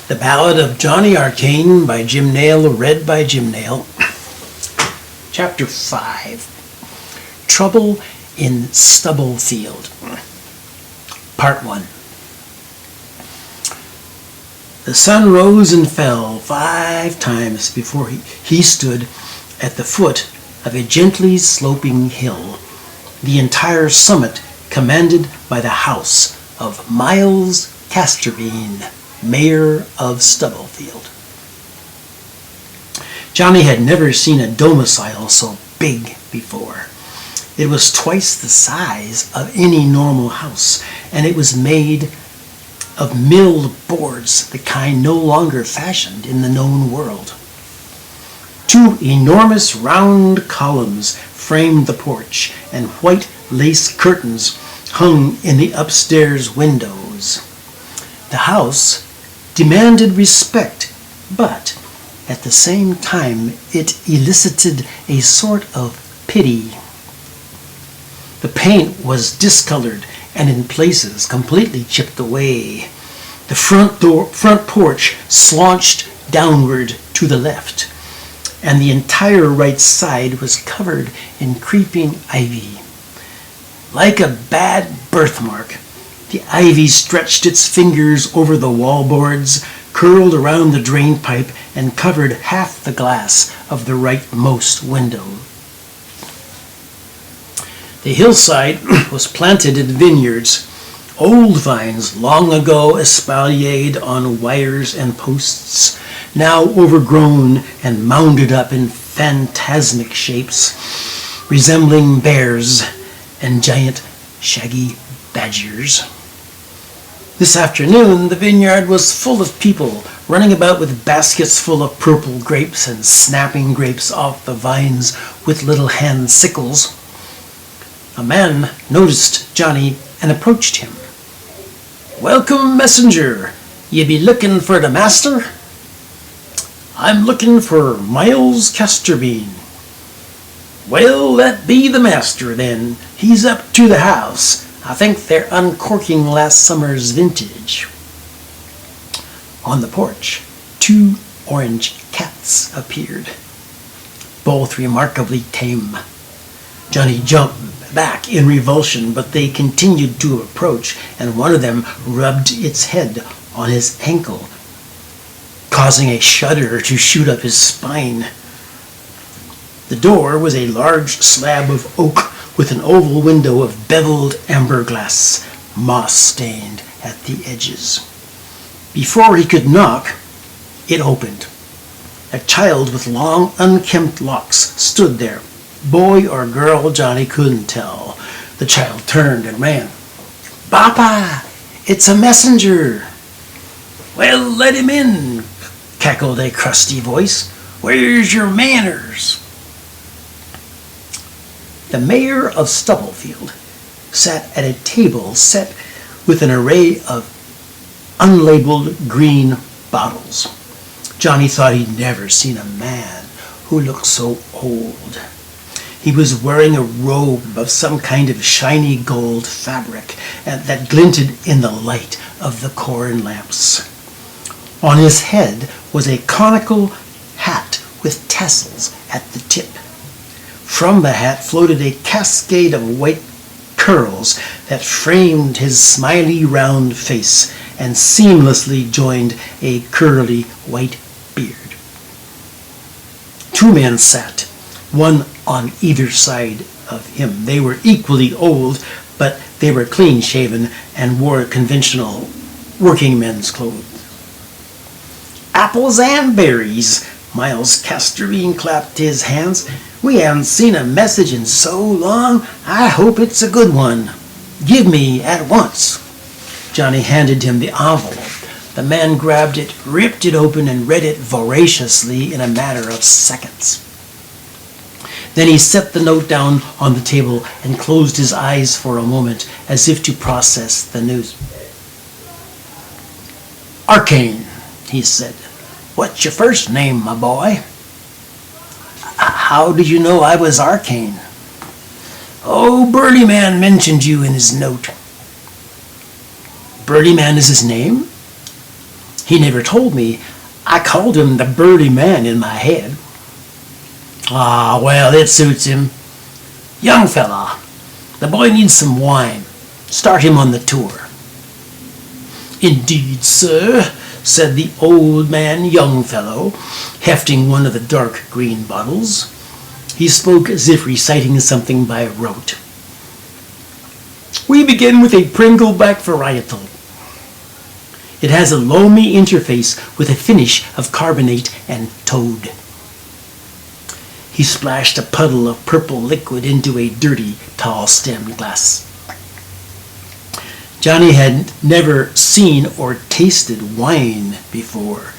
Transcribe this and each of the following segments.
The Ballad of Johnny Arcane by Jim Nail, read by Jim Nail. Chapter 5. Trouble in Stubblefield. Part 1. The sun rose and fell 5 times before he stood at the foot of a gently sloping hill, the entire summit commanded by the house of Miles Casterbean, Mayor of Stubblefield. Johnny had never seen a domicile so big before. It was twice the size of any normal house, and it was made of milled boards, the kind no longer fashioned in the known world. 2 enormous round columns framed the porch, and white lace curtains hung in the upstairs windows. The house demanded respect, but at the same time it elicited a sort of pity. The paint was discolored and in places completely chipped away. The front porch slaunched downward to the left, and the entire right side was covered in creeping ivy. Like a bad birthmark, the ivy stretched its fingers over the wallboards, curled around the drain pipe, and covered half the glass of the rightmost window. The hillside was planted in vineyards, old vines long ago espaliered on wires and posts, now overgrown and mounded up in phantasmic shapes, resembling bears and giant shaggy badgers. This afternoon, the vineyard was full of people running about with baskets full of purple grapes and snapping grapes off the vines with little hand sickles. A man noticed Johnny and approached him. "Welcome, messenger. Ye be looking for the master?" "I'm looking for Miles Casterbean." "Well, that be the master, then. He's up to the house. I think they're uncorking last summer's vintage." On the porch, 2 orange cats appeared, both remarkably tame. Johnny jumped back in revulsion, but they continued to approach, and one of them rubbed its head on his ankle, causing a shudder to shoot up his spine. The door was a large slab of oak with an oval window of beveled amber glass, moss-stained at the edges. Before he could knock, it opened. A child with long, unkempt locks stood there. Boy or girl, Johnny couldn't tell. The child turned and ran. "Papa, it's a messenger." "Well, let him in," cackled a crusty voice. "Where's your manners?" The mayor of Stubblefield sat at a table set with an array of unlabeled green bottles. Johnny thought he'd never seen a man who looked so old. He was wearing a robe of some kind of shiny gold fabric that glinted in the light of the corn lamps. On his head was a conical hat with tassels at the tip. From the hat floated a cascade of white curls that framed his smiley round face and seamlessly joined a curly white beard. 2 men sat, one on either side of him. They were equally old, but they were clean-shaven and wore conventional working men's clothes. "Apples and berries," Miles Casterbean clapped his hands. "We haven't seen a message in so long. I hope it's a good one. Give me at once." Johnny handed him the envelope. The man grabbed it, ripped it open, and read it voraciously in a matter of seconds. Then he set the note down on the table and closed his eyes for a moment as if to process the news. "Arcane," he said. "What's your first name, my boy?" "How did you know I was Arcane?" "Oh, Burly Man mentioned you in his note." "Burly Man is his name?" He never told me. I called him the burly man in my head. Ah, well, it suits him. Young fella, the boy needs some wine. Start him on the tour. Indeed, sir, said the old man young fellow, hefting one of the dark green bottles. He spoke as if reciting something by rote. We begin with a Pringleback varietal. It has a loamy interface with a finish of carbonate and toad. He splashed a puddle of purple liquid into a dirty, tall-stemmed glass. Johnny had never seen or tasted wine before.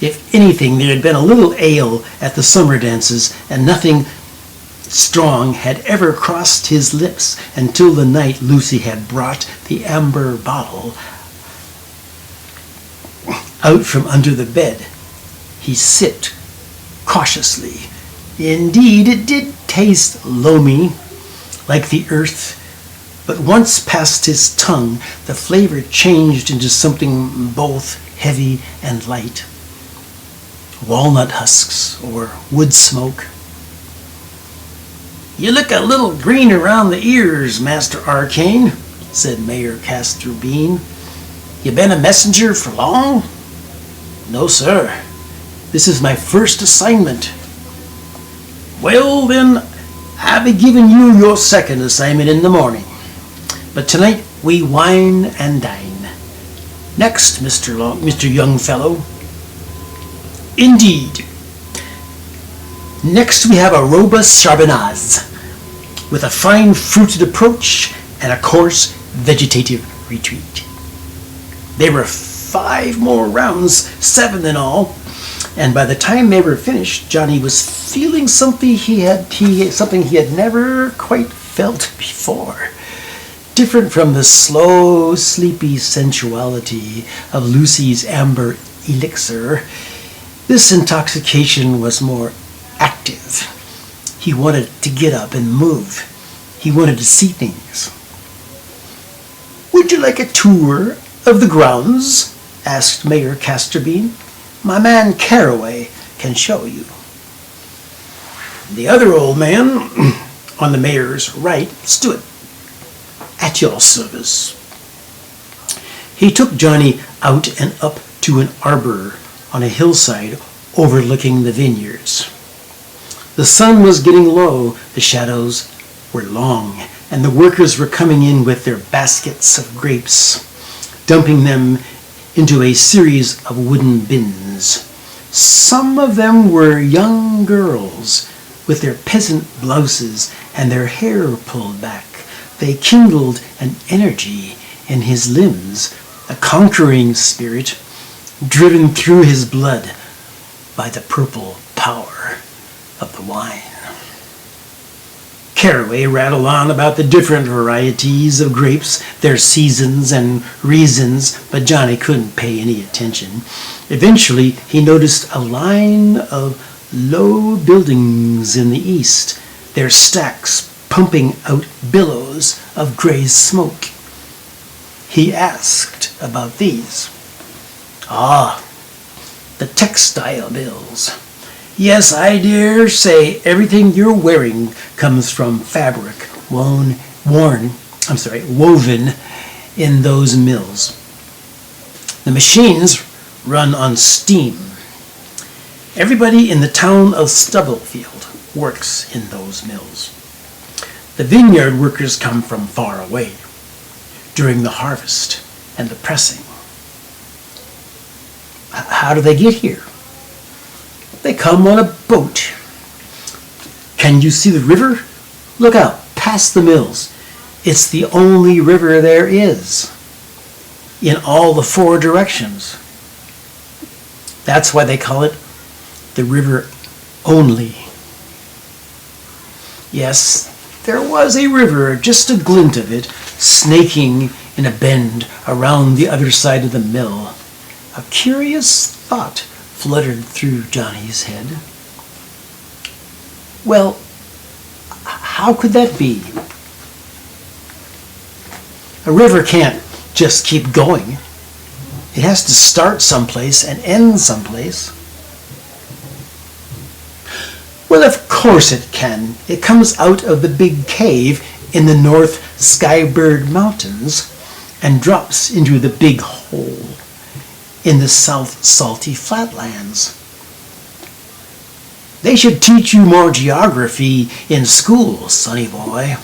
If anything, there had been a little ale at the summer dances, and nothing strong had ever crossed his lips until the night Lucy had brought the amber bottle out from under the bed. He sipped cautiously. Indeed, it did taste loamy, like the earth, but once past his tongue, the flavor changed into something both heavy and light. Walnut husks or wood smoke. You look a little green around the ears, Master Arcane, said Mayor Castor Bean. You been a messenger for long? No, sir. This is my first assignment. Well, then, I'll be giving you your second assignment in the morning. But tonight we wine and dine. Next, Mr. Young Fellow. Indeed. Next we have a robust charbonnage with a fine fruited approach and a coarse vegetative retreat. There were 5 more rounds, 7 in all, and by the time they were finished, Johnny was feeling something he had never quite felt before. Different from the slow, sleepy sensuality of Lucy's amber elixir, this intoxication was more active. He wanted to get up and move. He wanted to see things. Would you like a tour of the grounds? Asked Mayor Castorbean. My man Caraway can show you. The other old man, on the mayor's right, stood. At your service. He took Johnny out and up to an arbor on a hillside overlooking the vineyards. The sun was getting low, the shadows were long, and the workers were coming in with their baskets of grapes, dumping them into a series of wooden bins. Some of them were young girls with their peasant blouses and their hair pulled back. They kindled an energy in his limbs, a conquering spirit driven through his blood by the purple power of the wine. Caraway rattled on about the different varieties of grapes, their seasons and reasons, but Johnny couldn't pay any attention. Eventually, he noticed a line of low buildings in the east, their stacks pumping out billows of gray smoke. He asked about these. Ah, the textile mills. Yes, I dare say everything you're wearing comes from fabric woven in those mills. The machines run on steam. Everybody in the town of Stubblefield works in those mills. The vineyard workers come from far away during the harvest and the pressing. How do they get here? They come on a boat. Can you see the river? Look out, past the mills. It's the only river there is in all the 4 directions. That's why they call it the river only. Yes, there was a river, just a glint of it, snaking in a bend around the other side of the mill. A curious thought fluttered through Johnny's head. Well, how could that be? A river can't just keep going. It has to start someplace and end someplace. Well, of course it can. It comes out of the big cave in the North Skybird Mountains and drops into the big hole in the South Salty Flatlands. They should teach you more geography in school, sonny boy.